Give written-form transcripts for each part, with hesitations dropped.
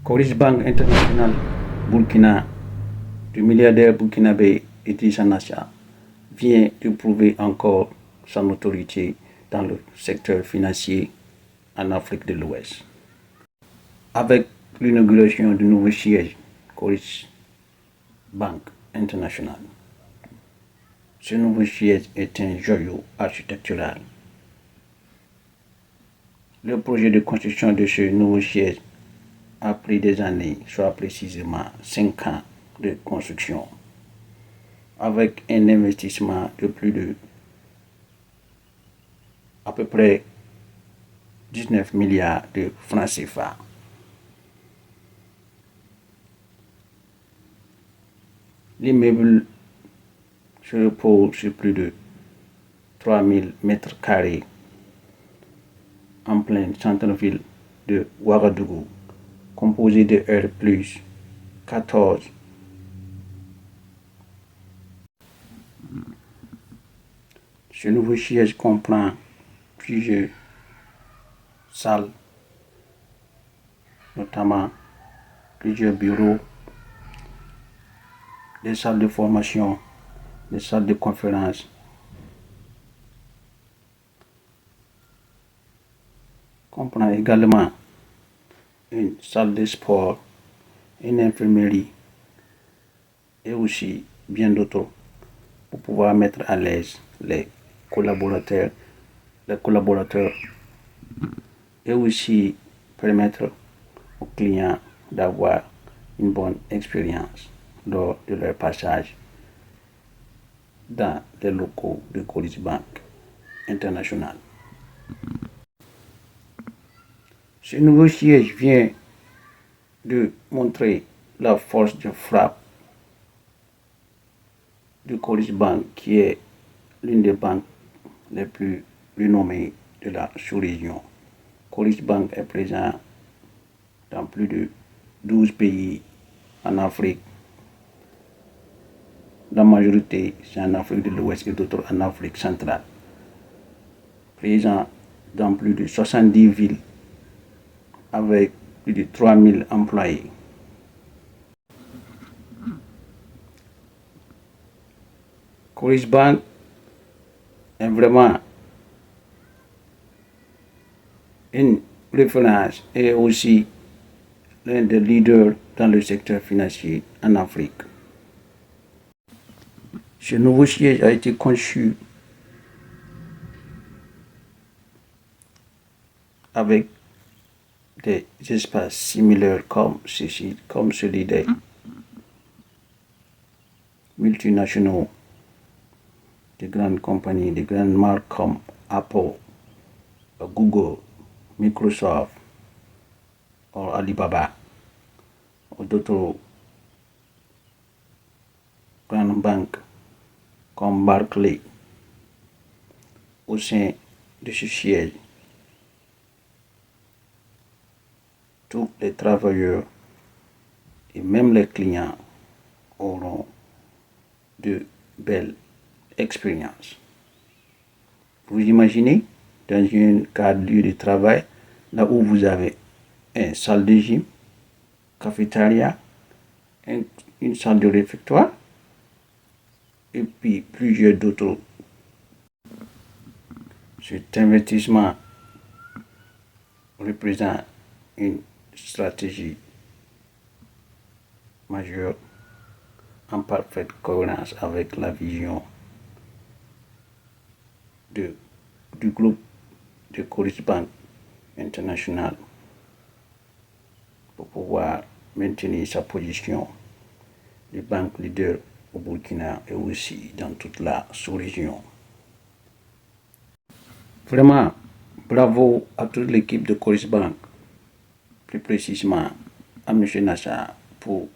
Coris Bank International Burkina, le milliardaire burkinabé Idrissa Nacha, vient de prouver encore son autorité dans le secteur financier en Afrique de l'Ouest. Avec l'inauguration du nouveau siège Coris Bank International, ce nouveau siège est un joyau architectural. Le projet de construction de ce nouveau siège a pris des années, soit précisément 5 ans de construction, avec un investissement de plus de à peu près 19 milliards de francs CFA. L'immeuble se repose sur plus de 3000 mètres carrés en plein centre-ville de Ouagadougou, composé de R+14. Ce nouveau siège comprend plusieurs salles, notamment plusieurs bureaux, des salles de formation, des salles de conférence, comprend également une salle de sport, une infirmerie et aussi bien d'autres pour pouvoir mettre à l'aise les collaborateurs et aussi permettre aux clients d'avoir une bonne expérience lors de leur passage dans les locaux de Coris Bank International. Ce nouveau siège vient de montrer la force de frappe de Coris Bank, qui est l'une des banques les plus renommées de la sous-région. Coris Bank est présent dans plus de 12 pays en Afrique. La majorité, c'est en Afrique de l'Ouest et d'autres en Afrique centrale. Présent dans plus de 70 villes avec plus de 3000 employés. Coris Bank est vraiment une référence et aussi l'un des leaders dans le secteur financier en Afrique. Ce nouveau siège a été conçu avec des espaces similaires comme celui des multinationaux, des grandes compagnies, des grandes marques comme Apple, Google, Microsoft, ou Alibaba, ou d'autres grandes banques comme Barclays. Au sein de ce siège, tous les travailleurs et même les clients auront de belles expériences. Vous imaginez, dans un cadre de travail, là où vous avez une salle de gym, cafétéria, une salle de réfectoire, et puis plusieurs d'autres. Cet investissement représente une stratégie majeure en parfaite cohérence avec la vision du groupe de Coris Bank International pour pouvoir maintenir sa position de banque leader au Burkina et aussi dans toute la sous-région. Vraiment, bravo à toute l'équipe de Coris Bank, plus précisément à M. Nacha pour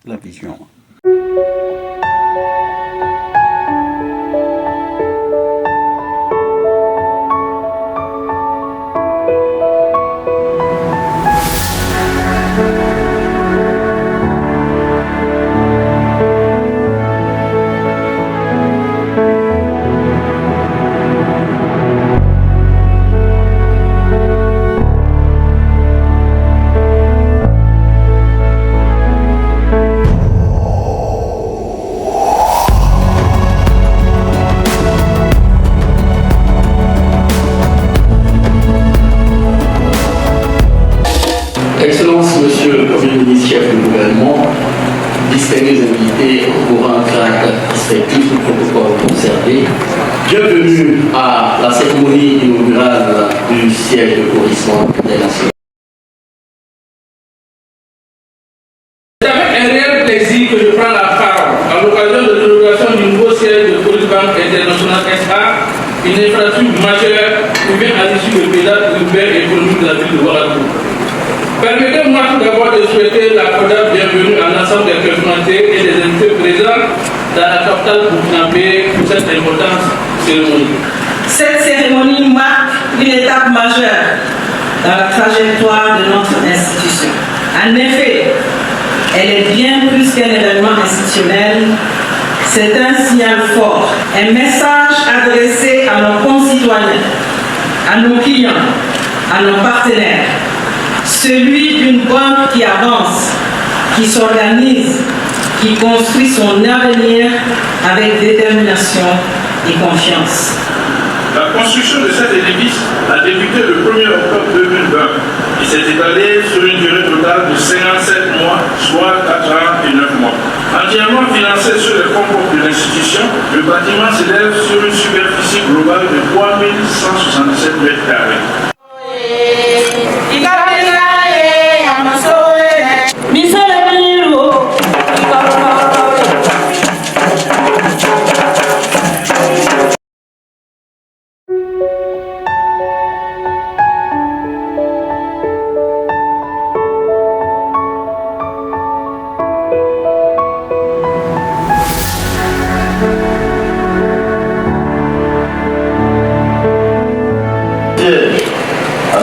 la vision. cérémonie inaugurale du siège de Corisson international. C'est avec un réel plaisir que je prends la parole à l'occasion de l'inauguration du nouveau siège de Coris Bank International SA, une infrastructure majeure qui vient à l'issue du paysage urbain et économique de la ville de Ouagadougou. Permettez-moi tout d'abord de souhaiter la cordiale bienvenue à l'ensemble des personnalités et des invités présents dans la capitale burkinabé pour cette importante cérémonie. Cette cérémonie marque une étape majeure dans la trajectoire de notre institution. En effet, elle est bien plus qu'un événement institutionnel, c'est un signal fort, un message adressé à nos concitoyens, à nos clients, à nos partenaires, celui d'une banque qui avance, qui s'organise, qui construit son avenir avec détermination et confiance. La construction de cet édifice a débuté le 1er octobre 2020 et s'est étalée sur une durée totale de 57 mois, soit 4 ans et 9 mois. Entièrement financé sur les fonds propres de l'institution, le bâtiment s'élève sur une superficie globale de 3177 mètres carrés.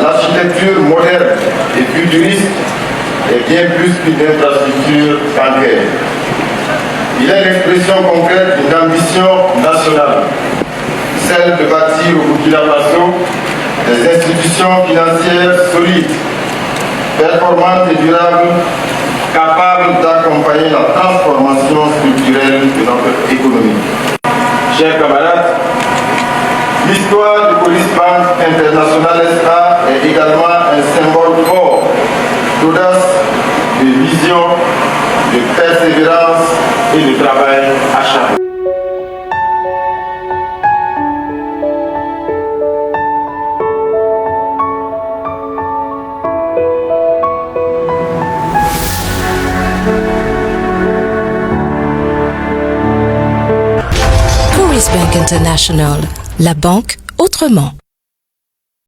L'architecture moderne et futuriste est bien plus qu'une infrastructure bancaire. Il est l'expression concrète d'une ambition nationale, celle de bâtir au Burkina Faso des institutions financières solides, performantes et durables, capables d'accompagner la transformation structurelle de notre économie. Chers camarades, l'histoire de Coris Bank International SA est également un symbole fort d'audace, de vision, de persévérance et de travail acharné. Coris Bank International, la banque autrement.